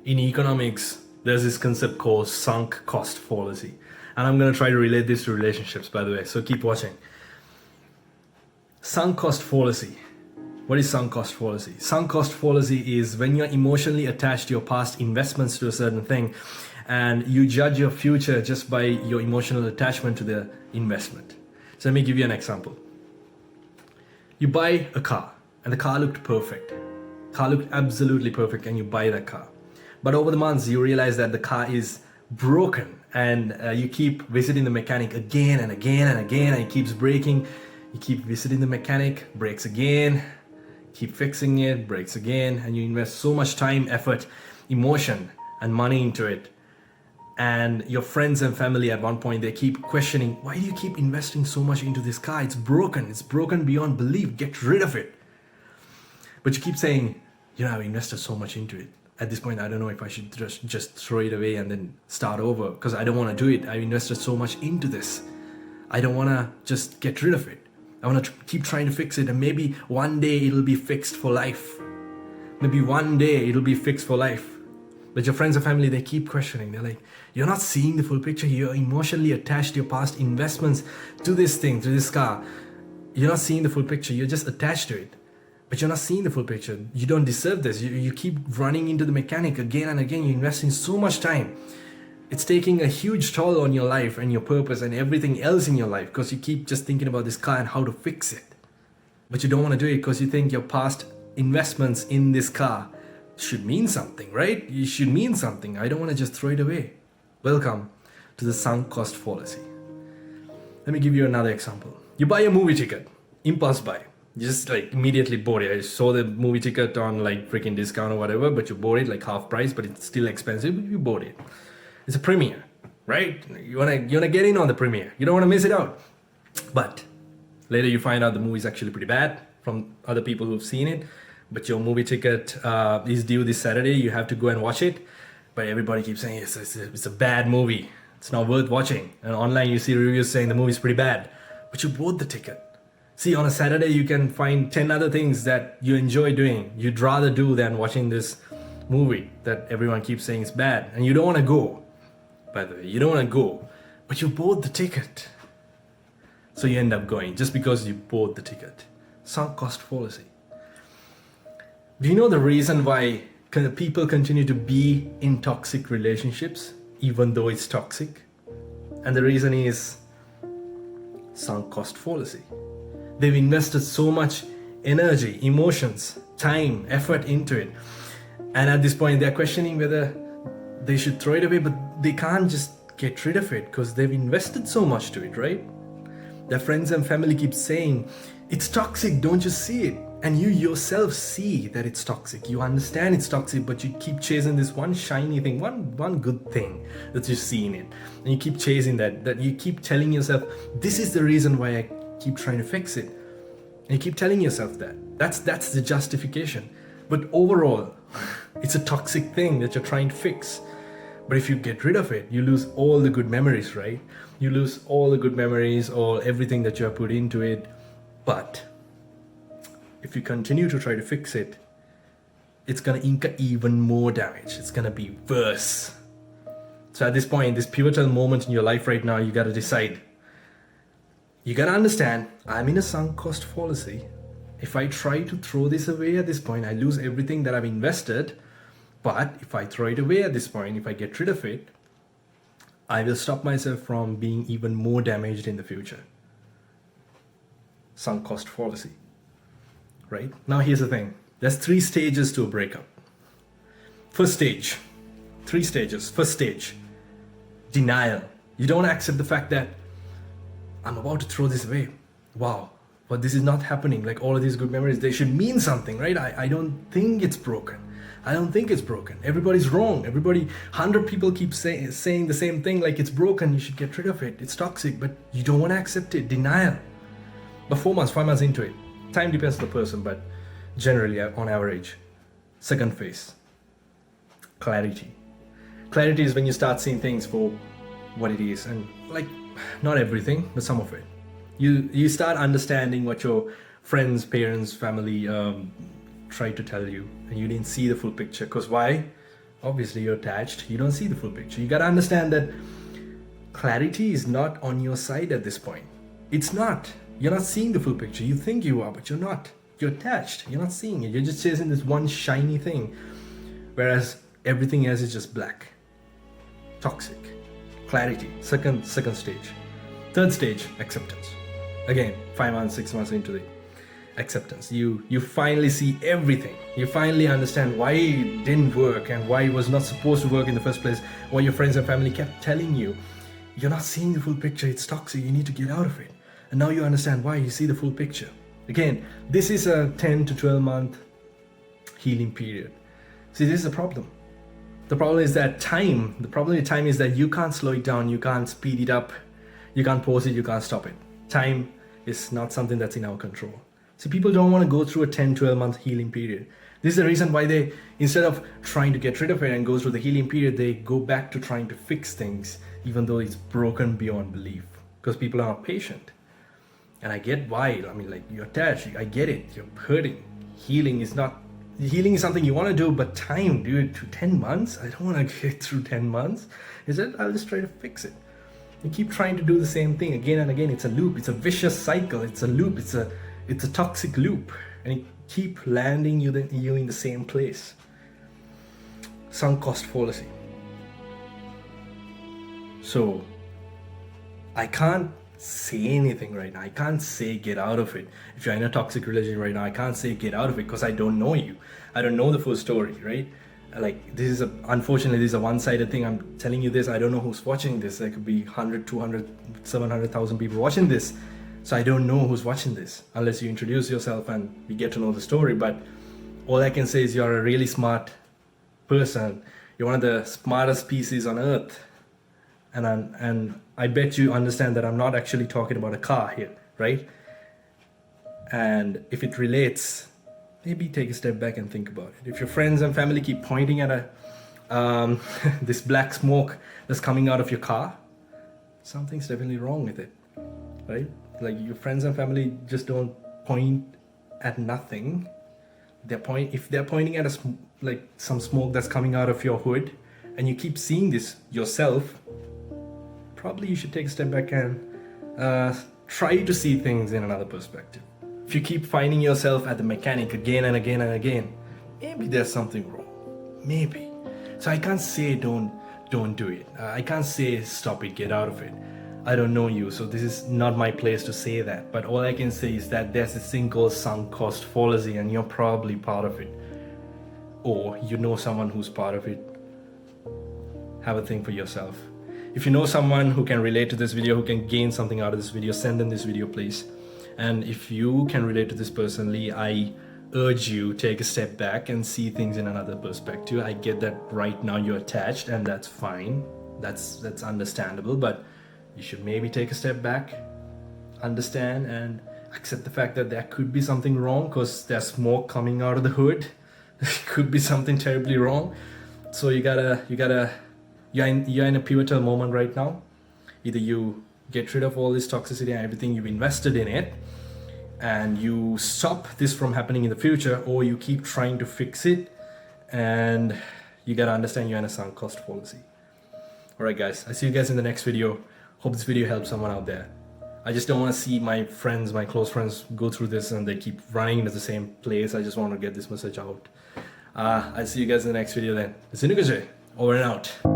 In economics, there's this concept called sunk cost fallacy. And I'm going to try to relate this to relationships, by the way. So keep watching. Sunk cost fallacy. What is sunk cost fallacy? Sunk cost fallacy is when you're emotionally attached to your past investments to a certain thing and you judge your future just by your emotional attachment to the investment. So let me give you an example. You buy a car and the car looked perfect. Car looked absolutely perfect and you buy that car. But over the months you realize that the car is broken and you keep visiting the mechanic again and again and again and it keeps breaking. You keep visiting the mechanic, breaks again, keep fixing it, breaks again, and you invest so much time, effort, emotion and money into it. And your friends and family at one point, they keep questioning, why do you keep investing so much into this car? It's broken beyond belief, get rid of it. But you keep saying, I've invested so much into it. At this point, I don't know if I should just throw it away and then start over because I don't want to do it. I've invested so much into this. I don't want to just get rid of it. I want to keep trying to fix it and maybe one day it'll be fixed for life. Maybe one day it'll be fixed for life. But your friends and family, they keep questioning. They're like, you're not seeing the full picture. You're emotionally attached to your past investments to this thing, to this car. You're not seeing the full picture. You're just attached to it. But you're not seeing the full picture. You don't deserve this. You keep running into the mechanic again and again. You're investing so much time. It's taking a huge toll on your life and your purpose and everything else in your life because you keep just thinking about this car and how to fix it. But you don't want to do it because you think your past investments in this car should mean something, right? You should mean something. I don't want to just throw it away. Welcome to the sunk cost fallacy. Let me give you another example. You buy a movie ticket, impulse buy. You just immediately bought it. I saw the movie ticket on freaking discount or whatever, but you bought it half price, but it's still expensive. But you bought it. It's a premiere, right? You wanna get in on the premiere. You don't want to miss it out. But later you find out the movie is actually pretty bad from other people who've seen it. But your movie ticket is due this Saturday. You have to go and watch it. But everybody keeps saying it's a bad movie. It's not worth watching. And online you see reviews saying the movie's pretty bad. But you bought the ticket. See, on a Saturday you can find 10 other things that you enjoy doing. You'd rather do than watching this movie that everyone keeps saying is bad. And you don't want to go. By the way, you don't want to go. But you bought the ticket. So you end up going just because you bought the ticket. Sunk cost fallacy. Do you know the reason why people continue to be in toxic relationships even though it's toxic? And the reason is sunk cost fallacy. They've invested so much energy, emotions, time, effort into it. And at this point, they're questioning whether they should throw it away, but they can't just get rid of it because they've invested so much to it, right? Their friends and family keep saying, it's toxic, don't you see it? And you yourself see that it's toxic. You understand it's toxic, but you keep chasing this one shiny thing, one good thing that you see in it. And you keep chasing that you keep telling yourself, this is the reason why I keep trying to fix it. And you keep telling yourself that. That's the justification. But overall, it's a toxic thing that you're trying to fix. But if you get rid of it, you lose all the good memories, right? You lose all the good memories or everything that you have put into it. But if you continue to try to fix it, it's going to incur even more damage. It's going to be worse. So at this point, this pivotal moment in your life right now, you got to decide. You got to understand, I'm in a sunk cost fallacy. If I try to throw this away at this point, I lose everything that I've invested. But if I throw it away at this point, if I get rid of it, I will stop myself from being even more damaged in the future. Sunk cost fallacy. Right? Now here's the thing. There's 3 stages to a breakup. First stage. 3 stages. First stage. Denial. You don't accept the fact that I'm about to throw this away. Wow. But this is not happening. All of these good memories, they should mean something, right? I don't think it's broken. I don't think it's broken. Everybody's wrong. 100 people keep saying the same thing, it's broken. You should get rid of it. It's toxic, but you don't want to accept it. Denial. But 4 months, 5 months into it, time depends on the person, but generally on average, second phase, clarity. Clarity is when you start seeing things for what it is, and not everything, but some of it. You start understanding what your friends, parents, family tried to tell you, and you didn't see the full picture. Because why? Obviously you're attached, you don't see the full picture. You got to understand that clarity is not on your side at this point. It's not. You're not seeing the full picture. You think you are, but you're not. You're attached. You're not seeing it. You're just chasing this one shiny thing, whereas everything else is just black. Toxic. Clarity. Second stage. Third stage, acceptance. Again, 5 months, 6 months into the acceptance. You finally see everything. You finally understand why it didn't work and why it was not supposed to work in the first place. Why your friends and family kept telling you, you're not seeing the full picture, it's toxic, you need to get out of it. And now you understand why, you see the full picture. Again, this is a 10 to 12 month healing period. See, this is a problem. The problem is that the problem with time is that you can't slow it down, you can't speed it up, you can't pause it, you can't stop it. Time is not something that's in our control. See, people don't want to go through a 10, 12 month healing period. This is the reason why they, instead of trying to get rid of it and go through the healing period, they go back to trying to fix things, even though it's broken beyond belief. Because people are not patient. And I get why. I mean, like, you're attached, I get it, you're hurting. Healing is something you want to do, but time, dude, to 10 months? I don't want to get through 10 months. Is it? I'll just try to fix it. You keep trying to do the same thing again and again. It's a loop, it's a vicious cycle, it's a loop, it's a toxic loop, and you keep landing you in the same place. Sunk cost fallacy. So I can't say anything right now. I can't say get out of it. If you're in a toxic relationship right now, I can't say get out of it because I don't know you. I don't know the full story, right? Like, unfortunately, this is a one-sided thing. I'm telling you this, I don't know who's watching this. There could be 100, 200, 700,000 people watching this. So I don't know who's watching this unless you introduce yourself and we get to know the story. But all I can say is you're a really smart person. You're one of the smartest species on earth. And I bet you understand that I'm not actually talking about a car here, right? And if it relates, maybe take a step back and think about it. If your friends and family keep pointing at this black smoke that's coming out of your car, something's definitely wrong with it, right? Like, your friends and family just don't point at nothing. If they're pointing at some smoke that's coming out of your hood, and you keep seeing this yourself, probably you should take a step back and try to see things in another perspective. If you keep finding yourself at the mechanic again and again and again, maybe there's something wrong. Maybe. So I can't say don't do it. I can't say stop it, get out of it. I don't know you, so this is not my place to say that. But all I can say is that there's this thing called sunk cost fallacy, and you're probably part of it. Or you know someone who's part of it. Have a think for yourself. If you know someone who can relate to this video, who can gain something out of this video, send them this video, please. And if you can relate to this personally, I urge you, take a step back and see things in another perspective. I get that right now you're attached, and that's fine. That's understandable, but you should maybe take a step back, understand, and accept the fact that there could be something wrong because there's smoke coming out of the hood. There could be something terribly wrong. So you're in a pivotal moment right now. Either you get rid of all this toxicity and everything you've invested in it, and you stop this from happening in the future, or you keep trying to fix it, and you gotta understand you're in a sunk cost fallacy. Alright guys, I see you guys in the next video. Hope this video helps someone out there. I just don't want to see my close friends go through this and they keep running into the same place. I just want to get this message out. I'll see you guys in the next video then. It's Inukaje, over and out.